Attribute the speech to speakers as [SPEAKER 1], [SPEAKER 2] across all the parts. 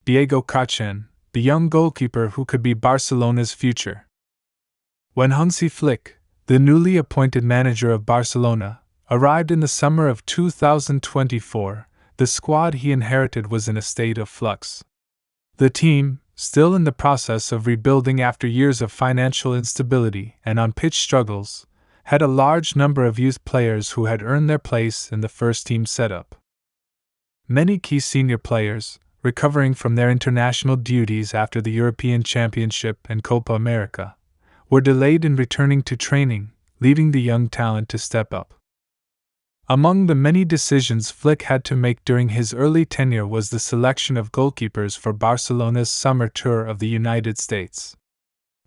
[SPEAKER 1] Diego Kochen, the young goalkeeper who could be Barcelona's future. When Hansi Flick, the newly appointed manager of Barcelona, arrived in the summer of 2024, the squad he inherited was in a state of flux. The team, still in the process of rebuilding after years of financial instability and on-pitch struggles, had a large number of youth players who had earned their place in the first-team setup. Many key senior players, recovering from their international duties after the European Championship and Copa America, were delayed in returning to training, leaving the young talent to step up. Among the many decisions Flick had to make during his early tenure was the selection of goalkeepers for Barcelona's summer tour of the United States.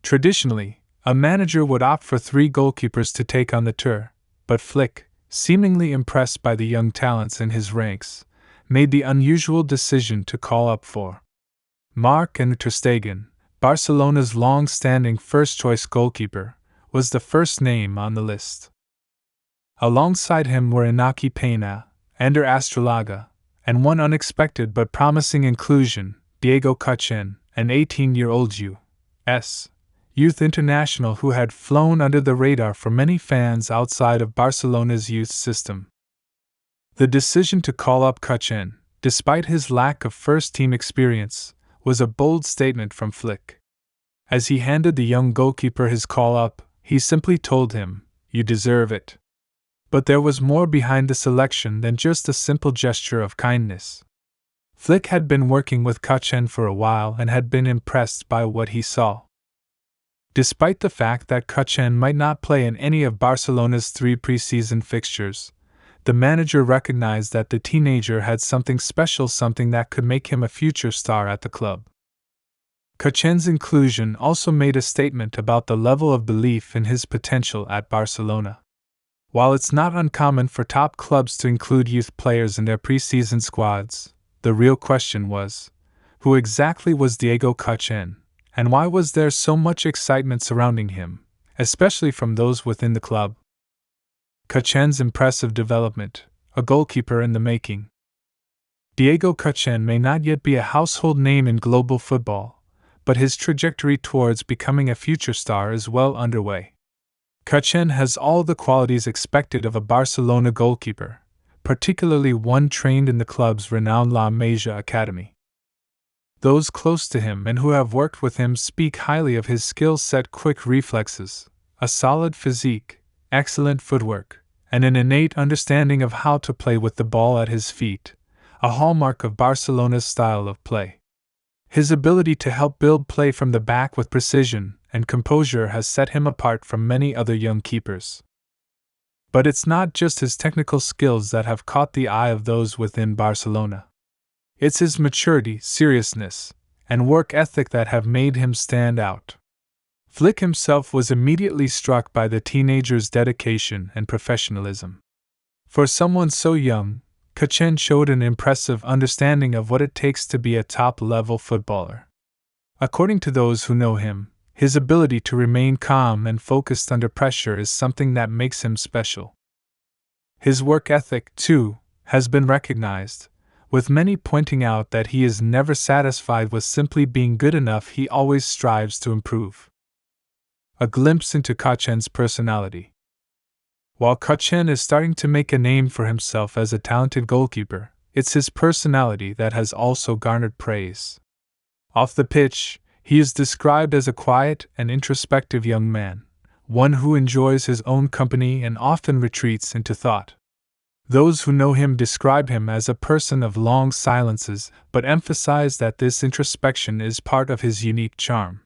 [SPEAKER 1] Traditionally, a manager would opt for 3 goalkeepers to take on the tour, but Flick, seemingly impressed by the young talents in his ranks, made the unusual decision to call up 4. Marc ter Stegen, Barcelona's long-standing first-choice goalkeeper, was the first name on the list. Alongside him were Iñaki Peña, Ander Astrolaga, and one unexpected but promising inclusion, Diego Kochen, an 18-year-old U.S. youth international who had flown under the radar for many fans outside of Barcelona's youth system. The decision to call up Kochen, despite his lack of first-team experience, was a bold statement from Flick. As he handed the young goalkeeper his call-up, he simply told him, "You deserve it." But there was more behind the selection than just a simple gesture of kindness. Flick had been working with Kochen for a while and had been impressed by what he saw. Despite the fact that Kochen might not play in any of Barcelona's 3 preseason fixtures, the manager recognized that the teenager had something special, something that could make him a future star at the club. Kochen's inclusion also made a statement about the level of belief in his potential at Barcelona. While it's not uncommon for top clubs to include youth players in their preseason squads, the real question was, who exactly was Diego Kochen, and why was there so much excitement surrounding him, especially from those within the club? Kochen's impressive development, a goalkeeper in the making. Diego Kochen may not yet be a household name in global football, but his trajectory towards becoming a future star is well underway. Kochen has all the qualities expected of a Barcelona goalkeeper, particularly one trained in the club's renowned La Masia Academy. Those close to him and who have worked with him speak highly of his skill set, quick reflexes, a solid physique, excellent footwork, and an innate understanding of how to play with the ball at his feet, a hallmark of Barcelona's style of play. His ability to help build play from the back with precision and composure has set him apart from many other young keepers. But it's not just his technical skills that have caught the eye of those within Barcelona. It's his maturity, seriousness, and work ethic that have made him stand out. Flick himself was immediately struck by the teenager's dedication and professionalism. For someone so young, Kochen showed an impressive understanding of what it takes to be a top-level footballer. According to those who know him, his ability to remain calm and focused under pressure is something that makes him special. His work ethic, too, has been recognized, with many pointing out that he is never satisfied with simply being good enough. He always strives to improve. A glimpse into Kochen's personality. While Kochen is starting to make a name for himself as a talented goalkeeper, it's his personality that has also garnered praise. Off the pitch, he is described as a quiet and introspective young man, one who enjoys his own company and often retreats into thought. Those who know him describe him as a person of long silences, but emphasize that this introspection is part of his unique charm.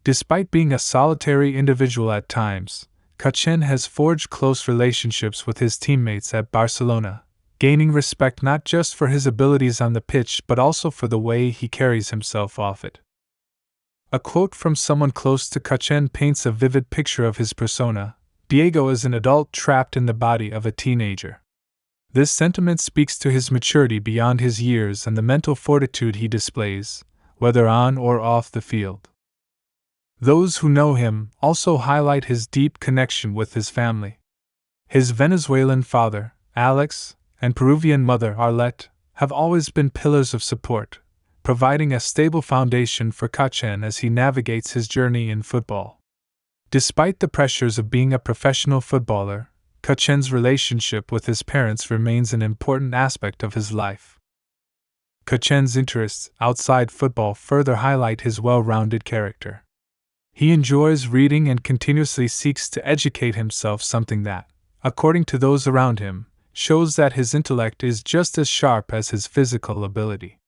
[SPEAKER 1] Despite being a solitary individual at times, Kochen has forged close relationships with his teammates at Barcelona, gaining respect not just for his abilities on the pitch but also for the way he carries himself off it. A quote from someone close to Kochen paints a vivid picture of his persona: "Diego is an adult trapped in the body of a teenager." This sentiment speaks to his maturity beyond his years and the mental fortitude he displays, whether on or off the field. Those who know him also highlight his deep connection with his family. His Venezuelan father, Alex, and Peruvian mother, Arlette, have always been pillars of support, providing a stable foundation for Kochen as he navigates his journey in football. Despite the pressures of being a professional footballer, Kochen's relationship with his parents remains an important aspect of his life. Kochen's interests outside football further highlight his well-rounded character. He enjoys reading and continuously seeks to educate himself, something that, according to those around him, shows that his intellect is just as sharp as his physical ability.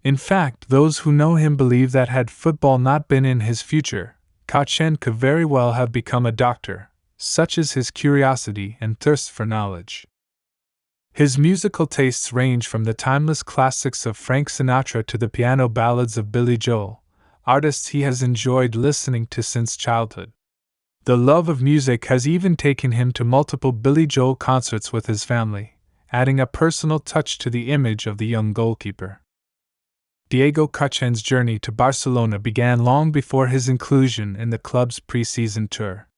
[SPEAKER 1] In fact, those who know him believe that had football not been in his future, Kochen could very well have become a doctor, such is his curiosity and thirst for knowledge. His musical tastes range from the timeless classics of Frank Sinatra to the piano ballads of Billy Joel, artists he has enjoyed listening to since childhood. The love of music has even taken him to multiple Billy Joel concerts with his family, adding a personal touch to the image of the young goalkeeper. Diego Kochen's journey to Barcelona began long before his inclusion in the club's pre-season tour.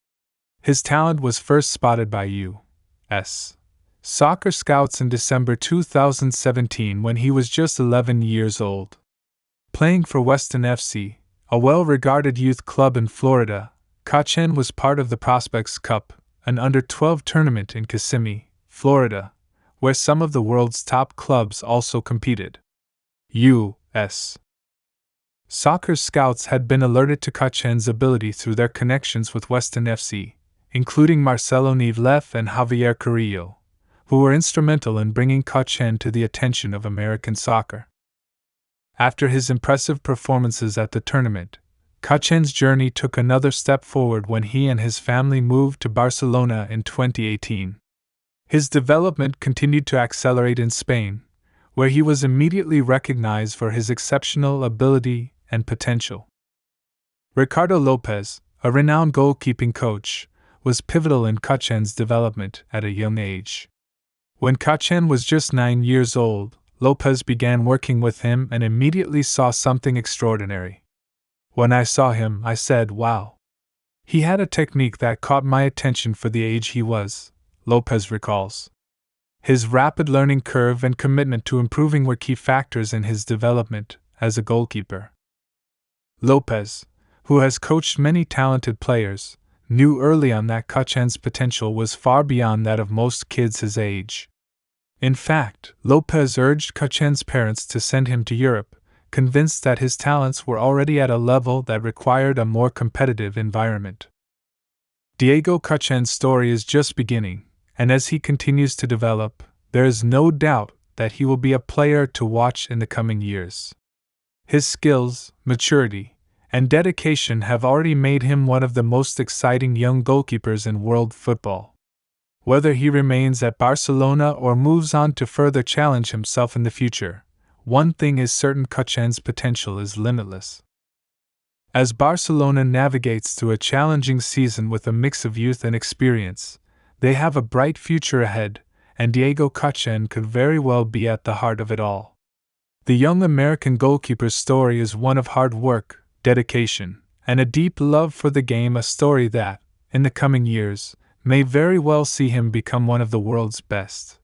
[SPEAKER 1] His talent was first spotted by U.S. soccer scouts in December 2017 when he was just 11 years old. Playing for Weston FC, a well-regarded youth club in Florida, Kochen was part of the Prospects Cup, an under-12 tournament in Kissimmee, Florida, where some of the world's top clubs also competed. U.S. soccer scouts had been alerted to Kochen's ability through their connections with Weston FC, including Marcelo Neves and Javier Carrillo, who were instrumental in bringing Kochen to the attention of American soccer. After his impressive performances at the tournament, Kochen's journey took another step forward when he and his family moved to Barcelona in 2018. His development continued to accelerate in Spain, where he was immediately recognized for his exceptional ability and potential. Ricardo Lopez, a renowned goalkeeping coach, was pivotal in Kochen's development at a young age. When Kochen was just 9 years old, Lopez began working with him and immediately saw something extraordinary. When I saw him, I said, "Wow." He had a technique that caught my attention for the age he was, Lopez recalls. His rapid learning curve and commitment to improving were key factors in his development as a goalkeeper. Lopez, who has coached many talented players, knew early on that Kochen's potential was far beyond that of most kids his age. In fact, Lopez urged Kochen's parents to send him to Europe, convinced that his talents were already at a level that required a more competitive environment. Diego Kochen's story is just beginning, and as he continues to develop, there is no doubt that he will be a player to watch in the coming years. His skills, maturity, and dedication have already made him one of the most exciting young goalkeepers in world football. Whether he remains at Barcelona or moves on to further challenge himself in the future, one thing is certain: Kochen's potential is limitless. As Barcelona navigates through a challenging season with a mix of youth and experience, they have a bright future ahead, and Diego Kochen could very well be at the heart of it all. The young American goalkeeper's story is one of hard work, dedication, and a deep love for the game, a story that, in the coming years, may very well see him become one of the world's best.